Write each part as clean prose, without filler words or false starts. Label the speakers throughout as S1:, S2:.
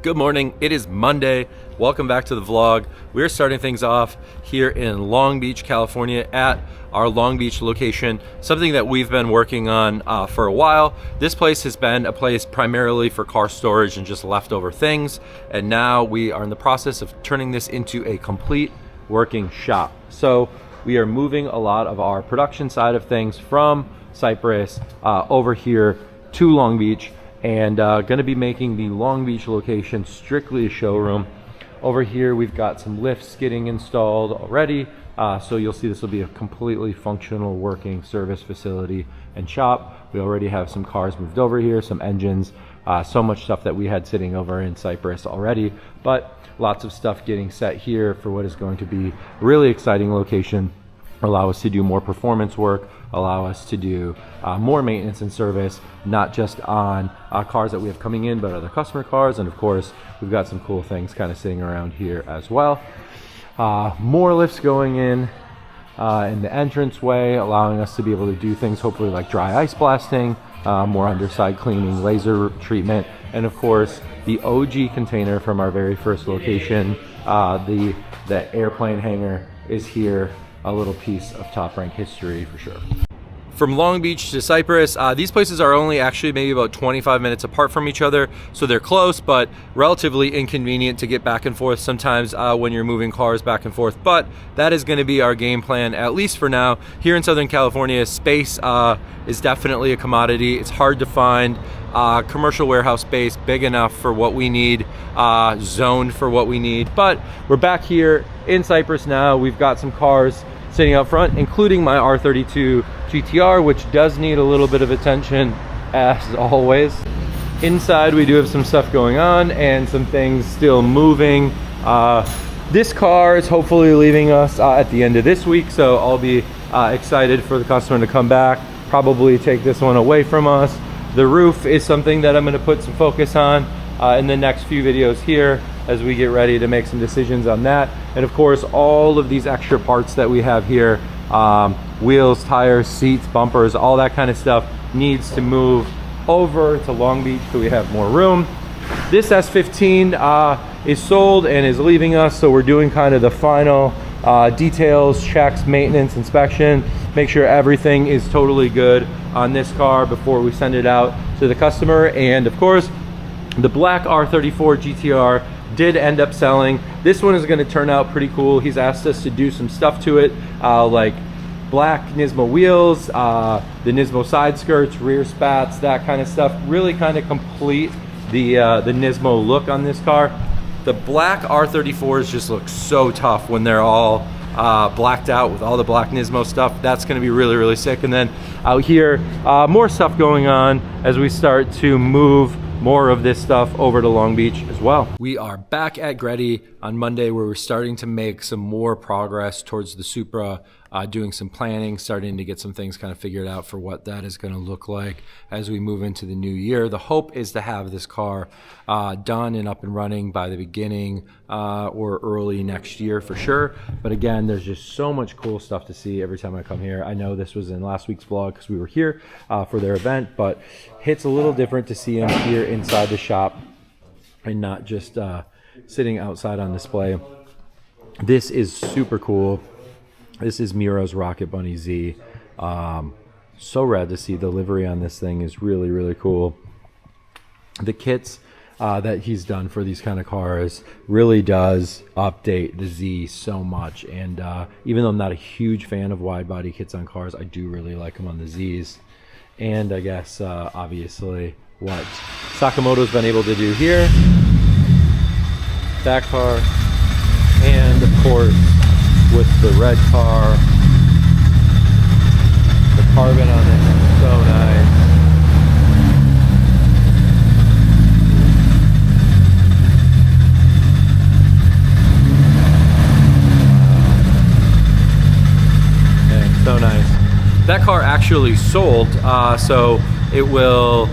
S1: Good morning, it is Monday. Welcome back to the vlog. We're starting things off here in Long Beach, California at our Long Beach location, something that we've been working on for a while. This place has been a place primarily for car storage and just leftover things. And now we are in the process of turning this into a complete working shop. So we are moving a lot of our production side of things from Cypress over here to Long Beach, and going to be making the Long Beach location strictly a showroom. Over here we've got some lifts getting installed already, so you'll see this will be a completely functional working service facility and shop. We already have some cars moved over here, some engines, so much stuff that we had sitting over in Cypress already, but lots of stuff getting set here for what is going to be a really exciting location. Allow us to do more performance work, allow us to do more maintenance and service, not just on cars that we have coming in, but other customer cars. And of course, we've got some cool things kind of sitting around here as well. More lifts going in the entranceway, allowing us to be able to do things hopefully like dry ice blasting, more underside cleaning, laser treatment, and of course, the OG container from our very first location, the airplane hangar is here. A little piece of Top Rank history for sure. From Long Beach to Cypress, these places are only actually maybe about 25 minutes apart from each other, so they're close but relatively inconvenient to get back and forth sometimes when you're moving cars back and forth. But that is going to be our game plan, at least for now. Here in Southern California, space is definitely a commodity. It's hard to find commercial warehouse space big enough for what we need, zoned for what we need. But we're back here in Cypress now. We've got some cars sitting up front, including my R34 GT-R, which does need a little bit of attention as always. Inside we do have some stuff going on and some things still moving. This car is hopefully leaving us at the end of this week, so I'll be excited for the customer to come back, probably take this one away from us. The roof is something that I'm going to put some focus on in the next few videos here as we get ready to make some decisions on that. And of course, all of these extra parts that we have here, wheels, tires, seats, bumpers, all that kind of stuff needs to move over to Long Beach so we have more room. This S15 is sold and is leaving us, so we're doing kind of the final details, checks, maintenance, inspection, make sure everything is totally good on this car before we send it out to the customer. And of course, the black R34 GT-R did end up selling. This one is going to turn out pretty cool. He's asked us to do some stuff to it, like black Nismo wheels, the Nismo side skirts, rear spats, that kind of stuff. Really kind of complete the Nismo look on this car. The black R34s just look so tough when they're all blacked out with all the black Nismo stuff. That's going to be really, really sick. And then out here, more stuff going on as we start to move more of this stuff over to Long Beach as well. We are back at Getty on Monday, where we're starting to make some more progress towards the Supra, doing some planning, starting to get some things kind of figured out for what that is going to look like as we move into the new year. The hope is to have this car done and up and running by the beginning or early next year for sure. But again, there's just so much cool stuff to see every time I come here. I know this was in last week's vlog because we were here for their event, but it's a little different to see them here inside the shop and not just sitting outside on display. This is super cool. This is Miro's Rocket Bunny Z. So rad to see. The livery on this thing is really, really cool. The kits that he's done for these kind of cars really does update the Z so much. And even though I'm not a huge fan of wide body kits on cars, I do really like them on the Zs. And I guess obviously what Sakamoto's been able to do here, that car, and of course with the red car, the carbon on it is so nice. Man, so nice. That car actually sold, so it will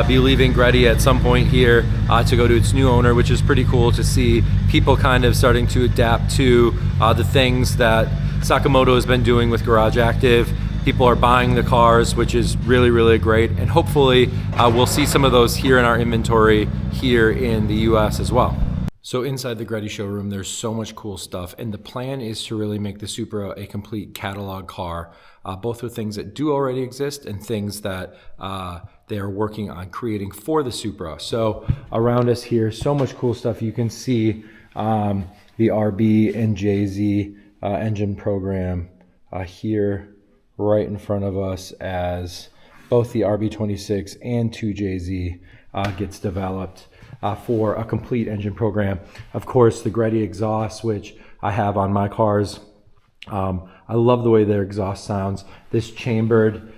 S1: be leaving Getty at some point here to go to its new owner, which is pretty cool to see people kind of starting to adapt to the things that Sakamoto has been doing with Garage Active. People are buying the cars, which is really, really great. And hopefully we'll see some of those here in our inventory here in the US as well. So inside the Greddy showroom, there's so much cool stuff, and the plan is to really make the Supra a complete catalog car, both with things that do already exist and things that they are working on creating for the Supra. So around us here, so much cool stuff. You can see the RB and JZ engine program here right in front of us as both the RB26 and 2JZ gets developed for a complete engine program. Of course, the Greddy exhaust, which I have on my cars. I love the way their exhaust sounds. This chambered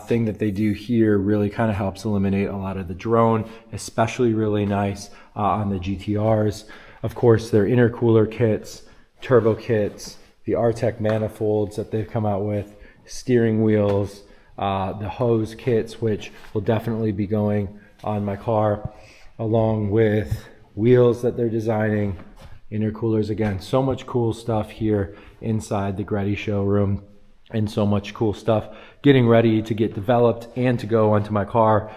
S1: thing that they do here really kind of helps eliminate a lot of the drone, especially really nice on the GT-Rs. Of course, their intercooler kits, turbo kits, the RTEC manifolds that they've come out with, steering wheels, the hose kits, which will definitely be going on my car, along with wheels that they're designing, intercoolers. Again, so much cool stuff here inside the Greddy showroom, and so much cool stuff getting ready to get developed and to go onto my car.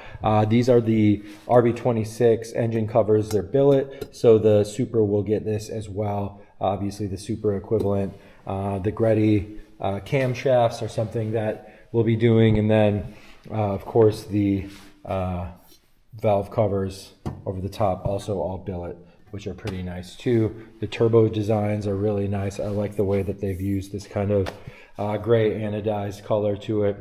S1: These are the RB26 engine covers. They're billet, so the Supra will get this as well. Obviously the Supra equivalent. The Greddy camshafts are something that we'll be doing, and then of course the valve covers over the top, also all billet, which are pretty nice too. The turbo designs are really nice. I like the way that they've used this kind of gray anodized color to it.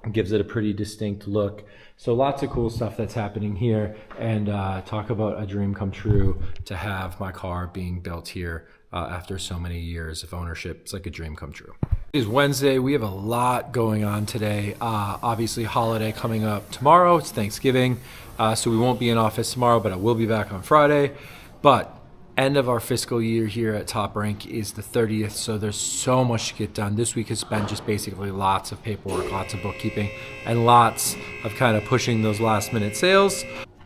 S1: It gives it a pretty distinct look. So lots of cool stuff that's happening here, and talk about a dream come true to have my car being built here after so many years of ownership. It's like a dream come true. It is Wednesday. We have a lot going on today. Obviously holiday coming up tomorrow. It's Thanksgiving. So we won't be in office tomorrow, but I will be back on Friday. But end of our fiscal year here at Top Rank is the 30th, so there's so much to get done. This week has been just basically lots of paperwork, lots of bookkeeping, and lots of kind of pushing those last minute sales.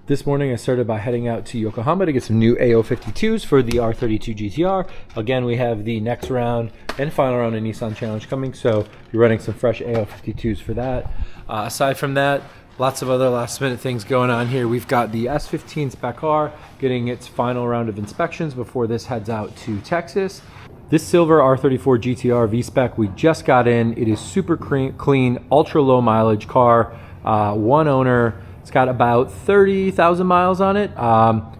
S1: This morning I started by heading out to Yokohama to get some new AO52s for the R32 GT-R. Again, we have the next round and final round of Nissan Challenge coming, so you're running some fresh AO52s for that. Aside from that, lots of other last minute things going on here. We've got the S15 spec car getting its final round of inspections before this heads out to Texas. This silver R34 GT-R V-Spec we just got in. It is super clean, ultra low mileage car, one owner. It's got about 30,000 miles on it,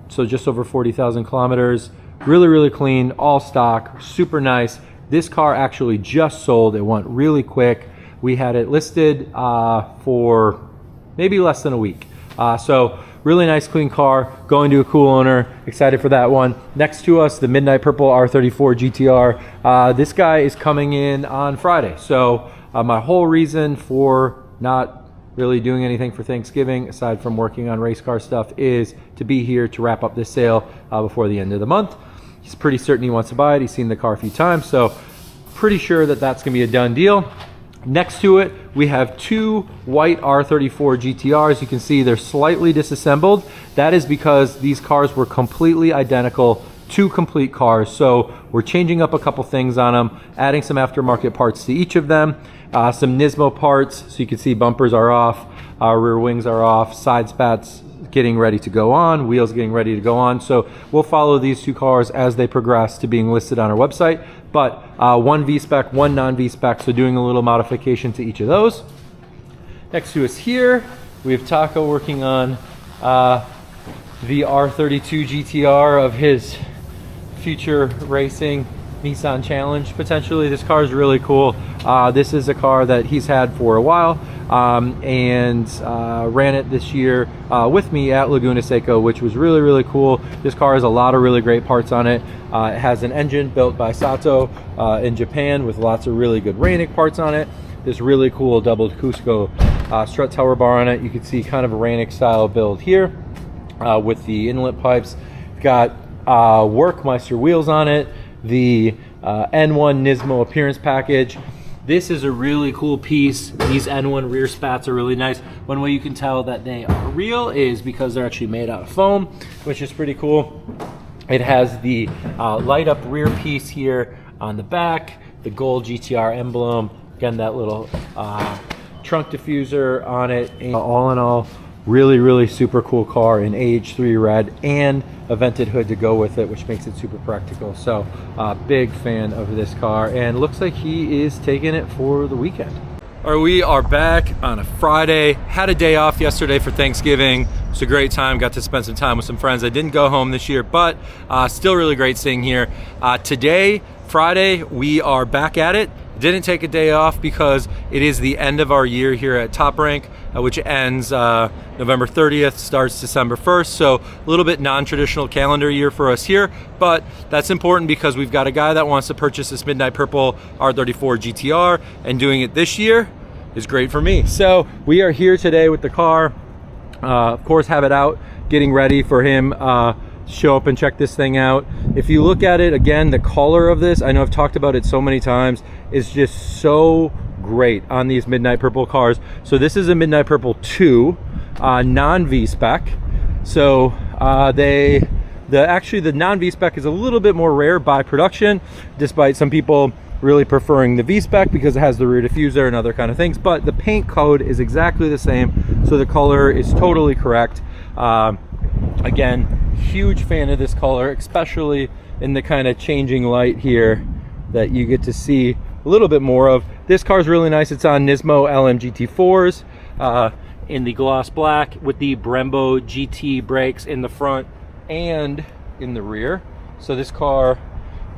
S1: so just over 40,000 kilometers. Really, really clean, all stock, super nice. This car actually just sold. It went really quick. We had it listed for maybe less than a week. So really nice, clean car, going to a cool owner. Excited for that one. Next to us, the Midnight Purple R34 GT-R. This guy is coming in on Friday. So my whole reason for not really doing anything for Thanksgiving, aside from working on race car stuff, is to be here to wrap up this sale before the end of the month. He's pretty certain he wants to buy it. He's seen the car a few times, so pretty sure that that's gonna be a done deal. Next to it, we have two white R34 GT-Rs. You can see they're slightly disassembled. That is because these cars were completely identical, two complete cars. So we're changing up a couple things on them, adding some aftermarket parts to each of them, some Nismo parts. So you can see bumpers are off, rear wings are off, side spats getting ready to go on, wheels getting ready to go on. So we'll follow these two cars as they progress to being listed on our website. But one V-Spec, one non-V-Spec, so doing a little modification to each of those. Next to us here, we have Taco working on the R32 GT-R of his future racing Nissan Challenge, potentially. This car is really cool. This is a car that he's had for a while, and ran it this year with me at Laguna Seca, which was really, really cool. This car has a lot of really great parts on it. It has an engine built by Sato in Japan with lots of really good Reinik parts on it. This really cool double Cusco strut tower bar on it. You can see kind of a Reinik style build here with the inlet pipes. Got Workmeister wheels on it, the N1 Nismo appearance package. This is a really cool piece. These N1 rear spats are really nice. One way you can tell that they are real is because they're actually made out of foam, which is pretty cool. It has the light up rear piece here on the back, the gold GTR emblem, Again, that little trunk diffuser on it. And all in all, really super cool car in AH3 red and a vented hood to go with it, which makes it super practical. So big fan of this car, and looks like he is taking it for the weekend. All right, we are back on a Friday. Had a day off yesterday for Thanksgiving. It was a great time. Got to spend some time with some friends. I didn't go home this year, but still really great staying here. Today, Friday, we are back at it. Didn't take a day off because it is the end of our year here at Top Rank, which ends November 30th, starts December 1st. So a little bit non-traditional calendar year for us here, but that's important because we've got a guy that wants to purchase this midnight purple R34 GT-R, and doing it this year is great for me. So we are here today with the car. Of course, have it out, getting ready for him show up and check this thing out. If you look at it again, the color of this, I know I've talked about it so many times, is just so great on these midnight purple cars. So this is a midnight purple 2 non V-spec. So actually the non V-spec is a little bit more rare by production, despite some people really preferring the V-spec because it has the rear diffuser and other kind of things, but the paint code is exactly the same, so the color is totally correct. Again, huge fan of this color, especially in the kind of changing light here that you get to see a little bit more of. This car is really nice. It's on Nismo LMGT4s in the gloss black with the Brembo GT brakes in the front and in the rear. So this car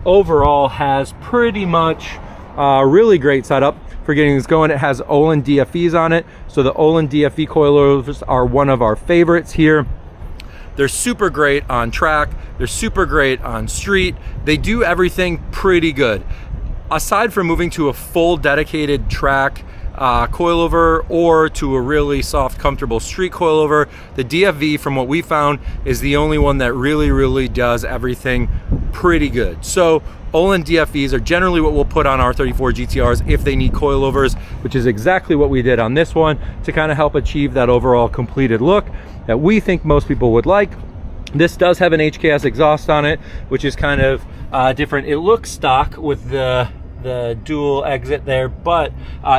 S1: overall has pretty much really great setup for getting this going. It has Olin DFEs on it. So the Olin DFE coilovers are one of our favorites here. They're super great on track. They're super great on street. They do everything pretty good. Aside from moving to a full dedicated track coilover or to a really soft, comfortable street coilover, the DFV, from what we found, is the only one that really does everything pretty good. So Olin DFVs are generally what we'll put on R34 GT-Rs if they need coilovers, which is exactly what we did on this one to kind of help achieve that overall completed look that we think most people would like. This does have an HKS exhaust on it, which is kind of different. It looks stock with the dual exit there, but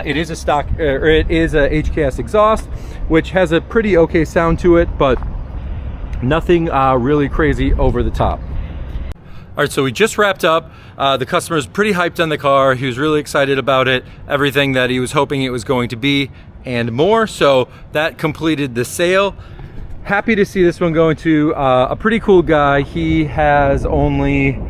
S1: it is a stock, or it is a HKS exhaust, which has a pretty okay sound to it, but nothing really crazy over the top. All right, so we just wrapped up. The customer's pretty hyped on the car. He was really excited about it, everything that he was hoping it was going to be and more. So that completed the sale. Happy to see this one going to a pretty cool guy. He has only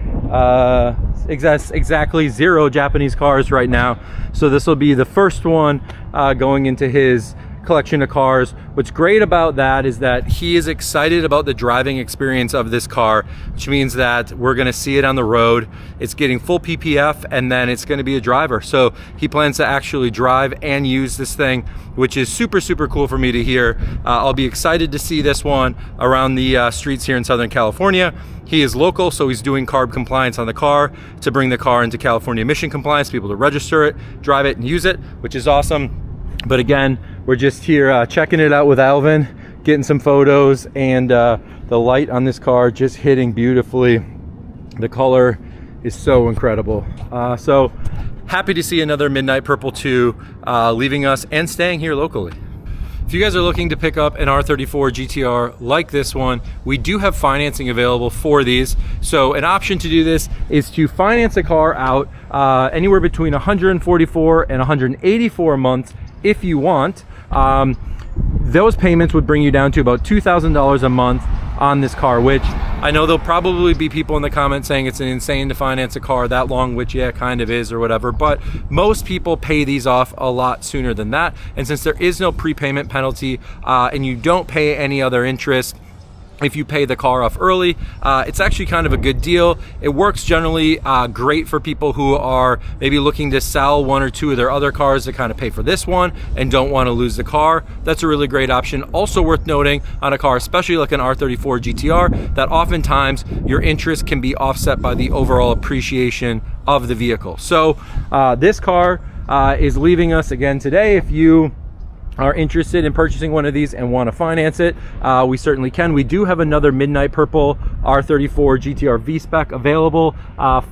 S1: exactly 0 Japanese cars right now. So this will be the first one going into his collection of cars. What's great about that is that he is excited about the driving experience of this car, which means that we're going to see it on the road. It's getting full PPF, and then it's going to be a driver. So he plans to actually drive and use this thing, which is super cool for me to hear. I'll be excited to see this one around the streets here in Southern California. He is local, so he's doing carb compliance on the car to bring the car into California emission compliance, people to register it, drive it, and use it, which is awesome. But again, we're just here checking it out with Alvin, getting some photos, and the light on this car just hitting beautifully. The color is so incredible. So happy to see another Midnight Purple 2 leaving us and staying here locally. If you guys are looking to pick up an R34 GT-R like this one, we do have financing available for these. So an option to do this is to finance a car out anywhere between 144 and 184 months if you want. Those payments would bring you down to about $2,000 a month on this car, which I know there'll probably be people in the comments saying it's insane to finance a car that long, which yeah, it kind of is or whatever, but most people pay these off a lot sooner than that. And since there is no prepayment penalty and you don't pay any other interest if you pay the car off early, it's actually kind of a good deal. It works generally great for people who are maybe looking to sell 1 or 2 of their other cars to kind of pay for this one and don't want to lose the car. That's a really great option. Also worth noting on a car, especially like an R34 GT-R, that oftentimes your interest can be offset by the overall appreciation of the vehicle. So this car is leaving us again today. If you are interested in purchasing one of these and want to finance it, we certainly can. We do have another Midnight Purple R34 GT-R V-Spec available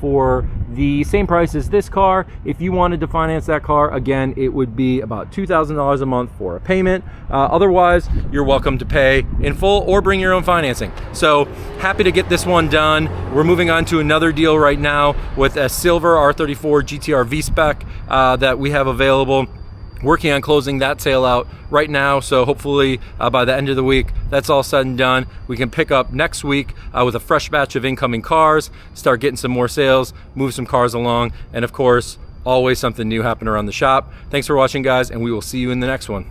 S1: for the same price as this car. If you wanted to finance that car, again, it would be about $2,000 a month for a payment. Otherwise, you're welcome to pay in full or bring your own financing. So happy to get this one done. We're moving on to another deal right now with a silver R34 GT-R V-Spec that we have available. Working on closing that sale out right now, so hopefully by the end of the week that's all said and done. We can pick up next week with a fresh batch of incoming cars, start getting some more sales, move some cars along, and of course always something new happening around the shop. Thanks for watching, guys, and we will see you in the next one.